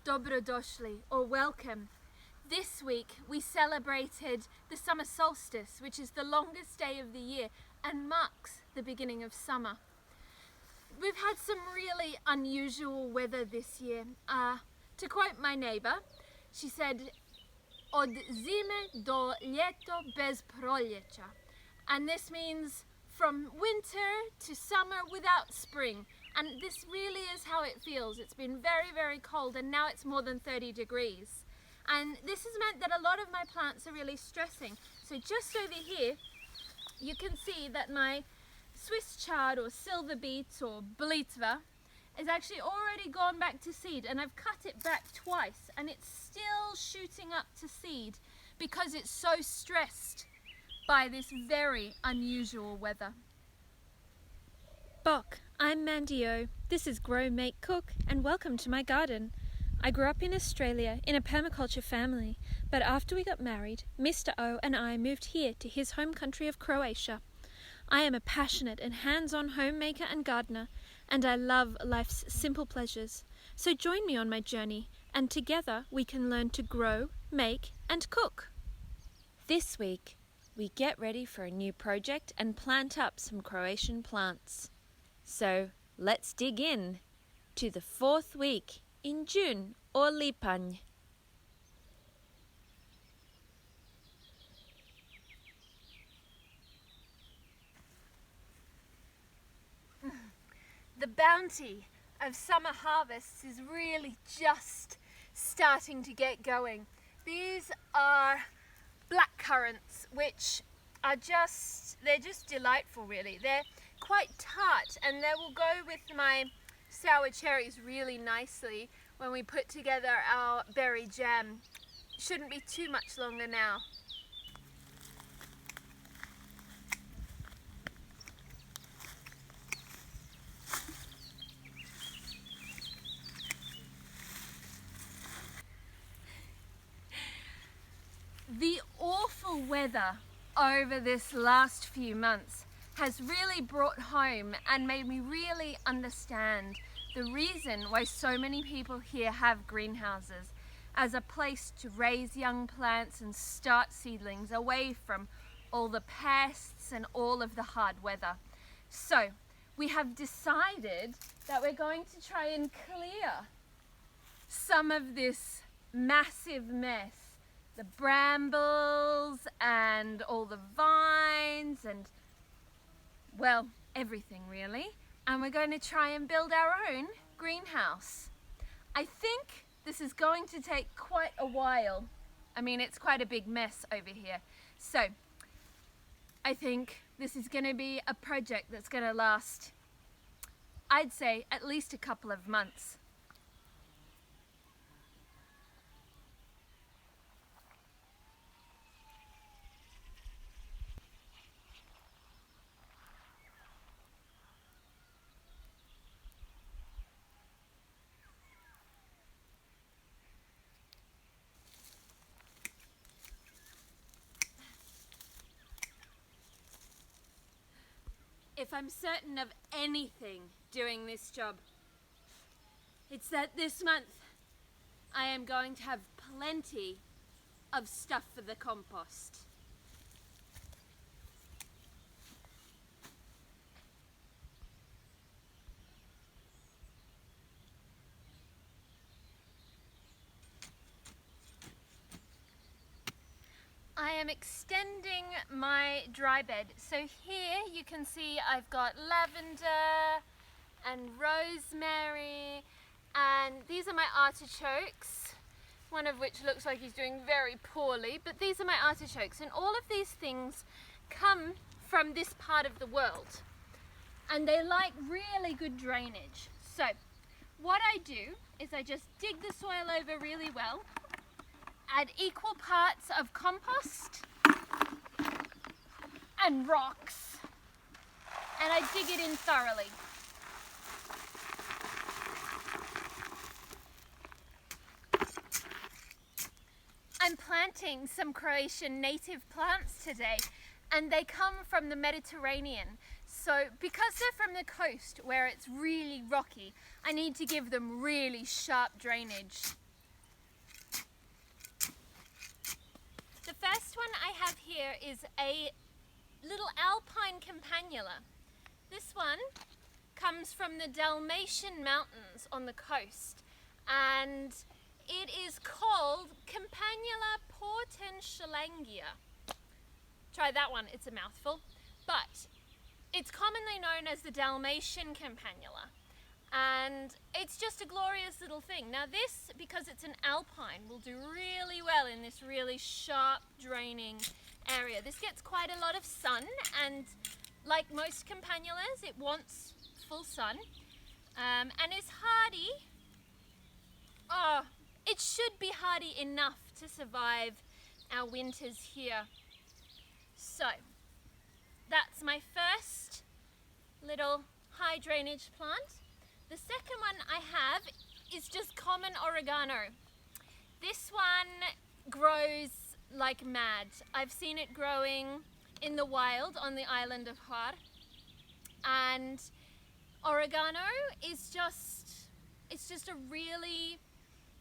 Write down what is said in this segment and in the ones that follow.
Dobrodošli, or welcome. This week we celebrated the summer solstice, which is the longest day of the year and marks the beginning of summer. We've had some really unusual weather this year. To quote my neighbour, she said, "Od zime do ljeto bez proljeća." And this means from winter to summer without spring. And this really is how it feels. It's been very, very cold, and now it's more than 30 degrees. And this has meant that a lot of my plants are really stressing. So just over here, you can see that my Swiss chard or silver beet or blitva is actually already gone back to seed, and I've cut it back twice and it's still shooting up to seed because it's so stressed by this very unusual weather. Bok, I'm Mandy O. This is Grow, Make, Cook, and welcome to my garden. I grew up in Australia in a permaculture family, but after we got married, Mr. O and I moved here to his home country of Croatia. I am a passionate and hands-on homemaker and gardener, and I love life's simple pleasures. So join me on my journey, and together we can learn to grow, make, and cook. This week, we get ready for a new project and plant up some Croatian plants. So let's dig in to the 4th week in June or Lipanj. The bounty of summer harvests is really just starting to get going. These are blackcurrants, which are they're just delightful really. They're quite tart, and they will go with my sour cherries really nicely when we put together our berry jam. Shouldn't be too much longer now. The awful weather over this last few months has really brought home and made me really understand the reason why so many people here have greenhouses as a place to raise young plants and start seedlings away from all the pests and all of the hard weather. So we have decided that we're going to try and clear some of this massive mess, the brambles and all the vines and, well, everything really. And we're going to try and build our own greenhouse. I think this is going to take quite a while. I mean, it's quite a big mess over here. So I think this is going to be a project that's going to last, I'd say, at least a couple of months. If I'm certain of anything doing this job, it's that this month I am going to have plenty of stuff for the compost. I am extending my dry bed. So here you can see I've got lavender and rosemary, and these are my artichokes, one of which looks like he's doing very poorly, but these are my artichokes, and all of these things come from this part of the world and they like really good drainage. So what I do is I just dig the soil over really well, add equal parts of compost and rocks, and I dig it in thoroughly. I'm planting some Croatian native plants today, and they come from the Mediterranean. So because they're from the coast where it's really rocky, I need to give them really sharp drainage. first one I have here is a little alpine campanula. This one comes from the Dalmatian mountains on the coast, and it is called Campanula portenschlangia. Try that one, it's a mouthful. But it's commonly known as the Dalmatian campanula, and it's just a glorious little thing. Now this, because it's an alpine, will do really well in this really sharp draining area. This gets quite a lot of sun, and like most campanulas, it wants full sun, and is hardy. Oh, it should be hardy enough to survive our winters here. So that's my first little high drainage plant. The second one I have is just common oregano. This one grows like mad. I've seen it growing in the wild on the island of Hvar. And oregano is just a really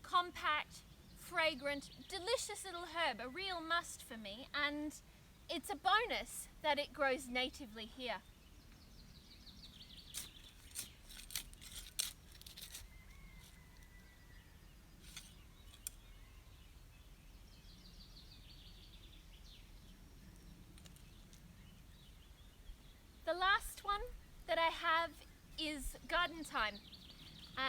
compact, fragrant, delicious little herb, a real must for me, and it's a bonus that it grows natively here. The last one that I have is garden thyme,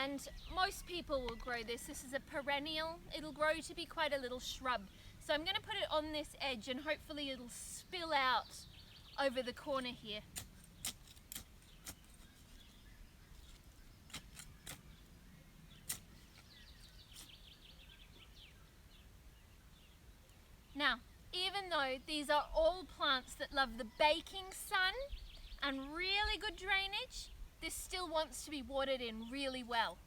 and most people will grow this. This is a perennial. It'll grow to be quite a little shrub. So I'm going to put it on this edge, and hopefully it'll spill out over the corner here. Now, even though these are all plants that love the baking sun and really good drainage, this still wants to be watered in really well.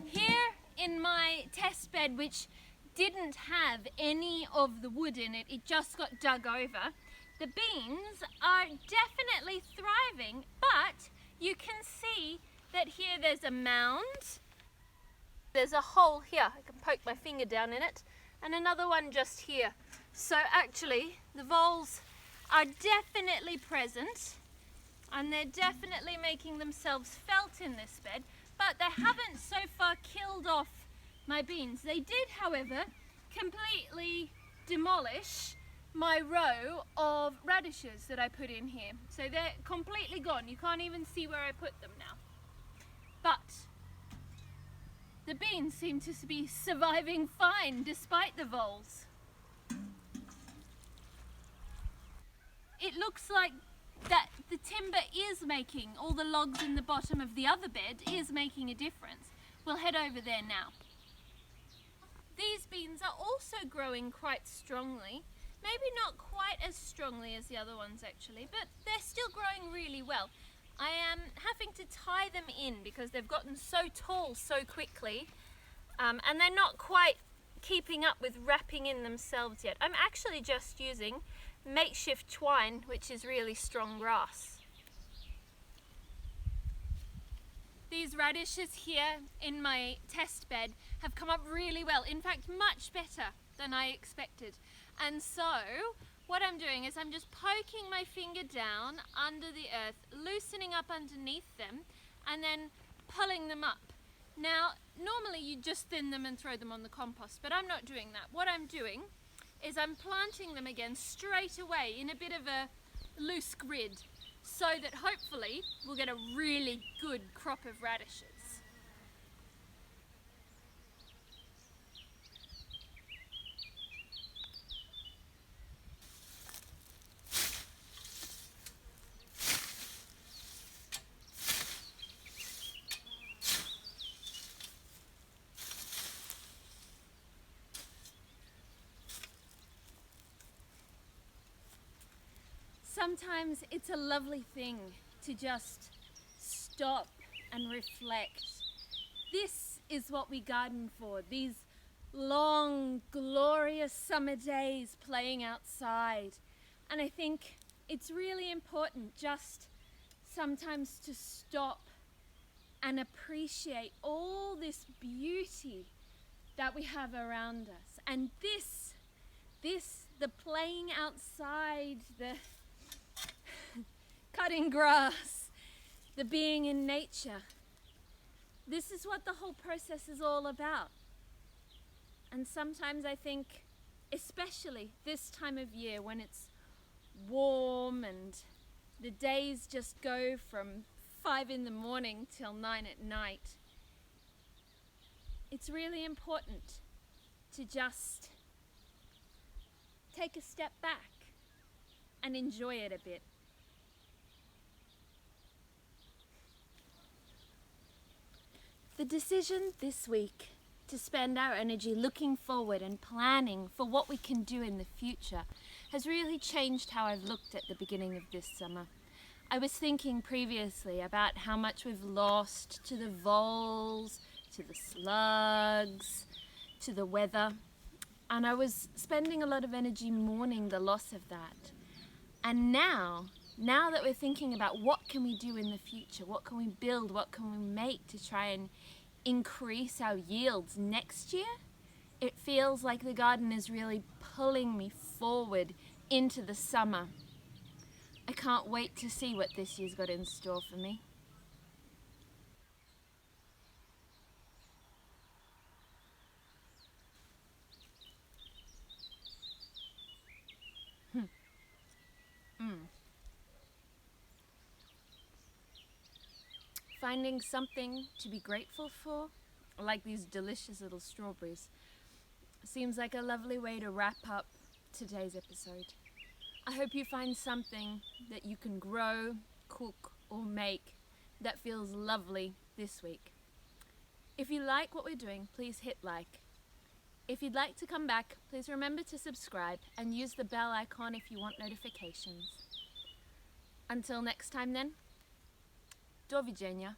Here in my test bed, which didn't have any of the wood in it, it just got dug over, the beans are definitely thriving, but you can see that here there's a mound. There's a hole here, I can poke my finger down in it, and another one just here. So actually, the voles are definitely present, and they're definitely making themselves felt in this bed, but they haven't so far killed off my beans. They did, however, completely demolish my row of radishes that I put in here. So they're completely gone. You can't even see where I put them now. But the beans seem to be surviving fine despite the voles. It looks like that the timber is making, all the logs in the bottom of the other bed is making a difference. We'll head over there now. These beans are also growing quite strongly. Maybe not quite as strongly as the other ones actually, but they're still growing really well. I am having to tie them in because they've gotten so tall so quickly, and they're not quite keeping up with wrapping in themselves yet. I'm actually just using makeshift twine, which is really strong grass. These radishes here in my test bed have come up really well, in fact much better than I expected. And so what I'm doing is I'm just poking my finger down under the earth, loosening up underneath them, and then pulling them up. Now, normally you just thin them and throw them on the compost, but I'm not doing that. What I'm doing is I'm planting them again straight away in a bit of a loose grid, so that hopefully we'll get a really good crop of radishes. Sometimes it's a lovely thing to just stop and reflect. This is what we garden for, these long, glorious summer days playing outside. And I think it's really important just sometimes to stop and appreciate all this beauty that we have around us. And the playing outside, the cutting grass, the being in nature, this is what the whole process is all about. And sometimes I think, especially this time of year when it's warm and the days just go from 5 in the morning till 9 at night, it's really important to just take a step back and enjoy it a bit. The decision this week to spend our energy looking forward and planning for what we can do in the future has really changed how I've looked at the beginning of this summer. I was thinking previously about how much we've lost to the voles, to the slugs, to the weather, and I was spending a lot of energy mourning the loss of that. And now that we're thinking about what can we do in the future, what can we build, what can we make to try and increase our yields next year, it feels like the garden is really pulling me forward into the summer. I can't wait to see what this year's got in store for me. Finding something to be grateful for, like these delicious little strawberries, seems like a lovely way to wrap up today's episode. I hope you find something that you can grow, cook, or make that feels lovely this week. If you like what we're doing, please hit like. If you'd like to come back, please remember to subscribe and use the bell icon if you want notifications. Until next time then, do widzenia.